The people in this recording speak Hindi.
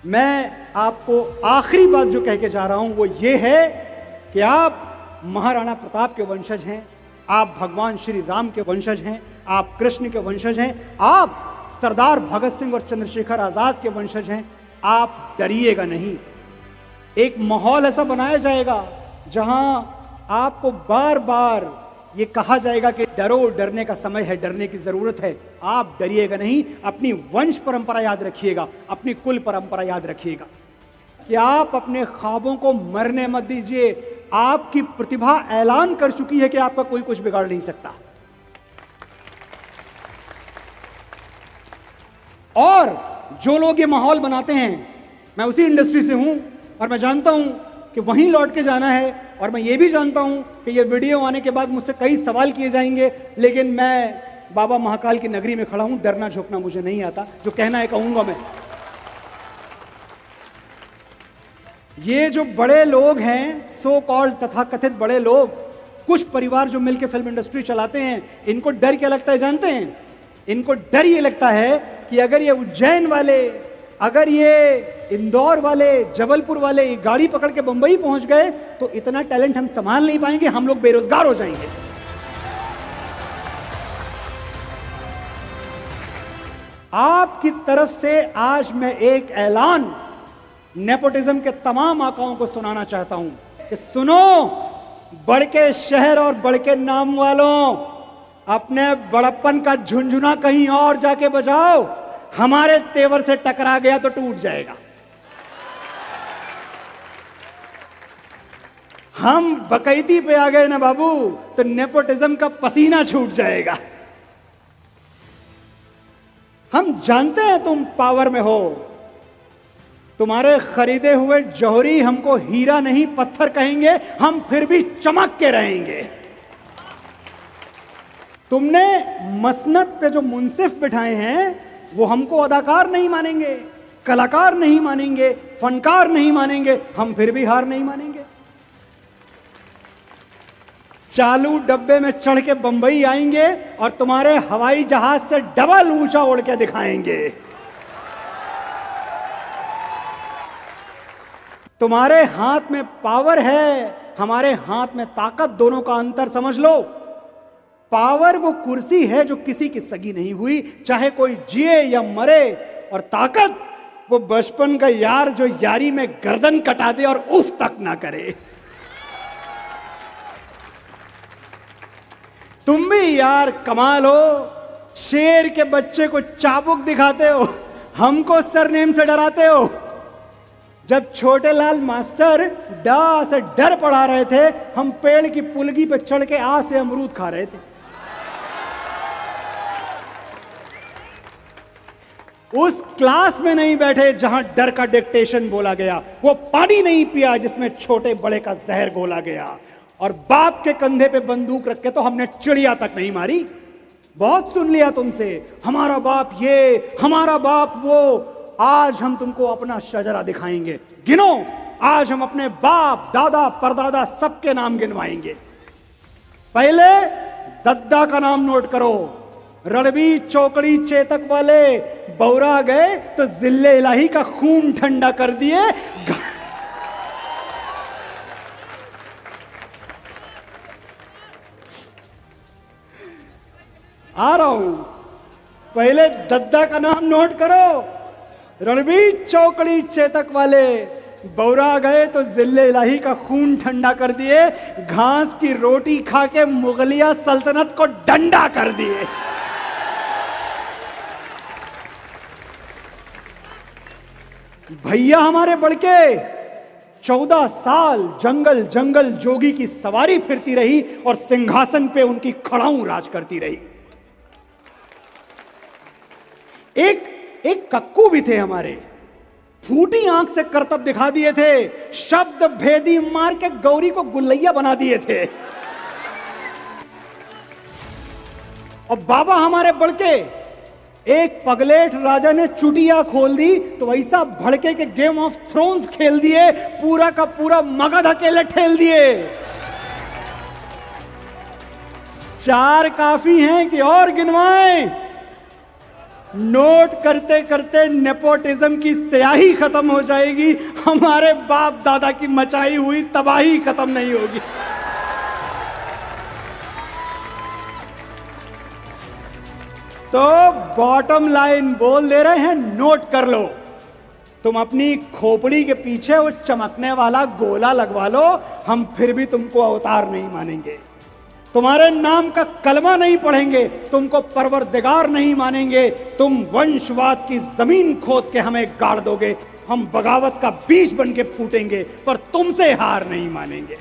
मैं आपको आखिरी बात जो कह के जा रहा हूं वो ये है कि आप महाराणा प्रताप के वंशज हैं, आप भगवान श्री राम के वंशज हैं, आप कृष्ण के वंशज हैं, आप सरदार भगत सिंह और चंद्रशेखर आजाद के वंशज हैं। आप डरिएगा नहीं। एक माहौल ऐसा बनाया जाएगा जहां आपको बार बार ये कहा जाएगा कि डरो, डरने का समय है, डरने की जरूरत है। आप डरिएगा नहीं। अपनी वंश परंपरा याद रखिएगा, अपनी कुल परंपरा याद रखिएगा कि आप अपने ख्वाबों को मरने मत दीजिए। आपकी प्रतिभा ऐलान कर चुकी है कि आपका कोई कुछ बिगाड़ नहीं सकता। और जो लोग ये माहौल बनाते हैं, मैं उसी इंडस्ट्री से हूं और मैं जानता हूं कि वहीं लौट के जाना है। और मैं ये भी जानता हूं कि ये वीडियो आने के बाद मुझसे कई सवाल किए जाएंगे, लेकिन मैं बाबा महाकाल की नगरी में खड़ा हूं। डरना झुकना मुझे नहीं आता, जो कहना है कहूंगा मैं। ये जो बड़े लोग हैं, सो कॉल्ड तथाकथित बड़े लोग, कुछ परिवार जो मिलकर फिल्म इंडस्ट्री चलाते हैं, इनको डर क्या लगता है जानते हैं? इनको डर ये लगता है कि अगर ये उज्जैन वाले, अगर ये इंदौर वाले, जबलपुर वाले ये गाड़ी पकड़ के बंबई पहुंच गए तो इतना टैलेंट हम संभाल नहीं पाएंगे, हम लोग बेरोजगार हो जाएंगे। आपकी तरफ से आज मैं एक ऐलान नेपोटिज्म के तमाम आकाओं को सुनाना चाहता हूं कि सुनो, बड़ के शहर और बड़ के नाम वालों, अपने बड़प्पन का झुंझुना कहीं और जाके बजाओ। हमारे तेवर से टकरा गया तो टूट जाएगा। हम बकैती पे आ गए ना बाबू, तो नेपोटिज्म का पसीना छूट जाएगा। हम जानते हैं तुम पावर में हो, तुम्हारे खरीदे हुए जौहरी हमको हीरा नहीं पत्थर कहेंगे, हम फिर भी चमक के रहेंगे। तुमने मसनद पे जो मुंसिफ बिठाए हैं वो हमको अदाकार नहीं मानेंगे, कलाकार नहीं मानेंगे, फनकार नहीं मानेंगे, हम फिर भी हार नहीं मानेंगे। चालू डब्बे में चढ़ के बंबई आएंगे और तुम्हारे हवाई जहाज से डबल ऊंचा उड़ के दिखाएंगे। तुम्हारे हाथ में पावर है, हमारे हाथ में ताकत, दोनों का अंतर समझ लो। पावर वो कुर्सी है जो किसी की सगी नहीं हुई, चाहे कोई जिए या मरे, और ताकत वो बचपन का यार जो यारी में गर्दन कटा दे और उफ तक ना करे। तुम भी यार कमाल हो, शेर के बच्चे को चाबुक दिखाते हो, हमको सरनेम से डराते हो। जब छोटे लाल मास्टर डा से डर पढ़ा रहे थे, हम पेड़ की पुलगी पे चढ़ के आ से अमरूद खा रहे थे। उस क्लास में नहीं बैठे जहां डर का डिक्टेशन बोला गया, वो पानी नहीं पिया जिसमें छोटे बड़े का जहर घोला गया, और बाप के कंधे पे बंदूक रख के तो हमने चिड़िया तक नहीं मारी। बहुत सुन लिया तुमसे, हमारा बाप ये, हमारा बाप वो। आज हम तुमको अपना शजरा दिखाएंगे। गिनो, आज हम अपने बाप, दादा, परदादा सबके नाम गिनवाएंगे। पहले दद्दा का नाम नोट करो। रणबीर चौकड़ी चेतक वाले बौरा गए तो जिले इलाही का खून ठंडा कर दिए। आ रहा हूं, पहले दद्दा का नाम नोट करो। रणबीर चौकड़ी चेतक वाले बौरा गए तो जिले इलाही का खून ठंडा कर दिए। घास की रोटी खा के मुगलिया सल्तनत को डंडा कर दिए। भैया हमारे बड़के 14 साल जंगल जंगल जोगी की सवारी फिरती रही और सिंहासन पे उनकी खड़ाऊ राज करती रही। एक कक्कू भी थे हमारे, फूटी आंख से करतब दिखा दिए थे, शब्द भेदी मार के गौरी को गुल्लैया बना दिए थे। और बाबा हमारे बड़के, एक पगलेट राजा ने चुटिया खोल दी तो वैसा भड़के के गेम ऑफ थ्रोन्स खेल दिए, पूरा का पूरा मगध अकेले ठेल दिए। 4 काफी हैं कि और गिनवाएं? नोट करते करते नेपोटिज्म की स्याही खत्म हो जाएगी, हमारे बाप दादा की मचाई हुई तबाही खत्म नहीं होगी। तो बॉटम लाइन बोल दे रहे हैं, नोट कर लो। तुम अपनी खोपड़ी के पीछे वो चमकने वाला गोला लगवा लो, हम फिर भी तुमको अवतार नहीं मानेंगे। तुम्हारे नाम का कलमा नहीं पढ़ेंगे, तुमको परवरदिगार नहीं मानेंगे। तुम वंशवाद की जमीन खोद के हमें गाड़ दोगे, हम बगावत का बीज बन के फूटेंगे, पर तुमसे हार नहीं मानेंगे।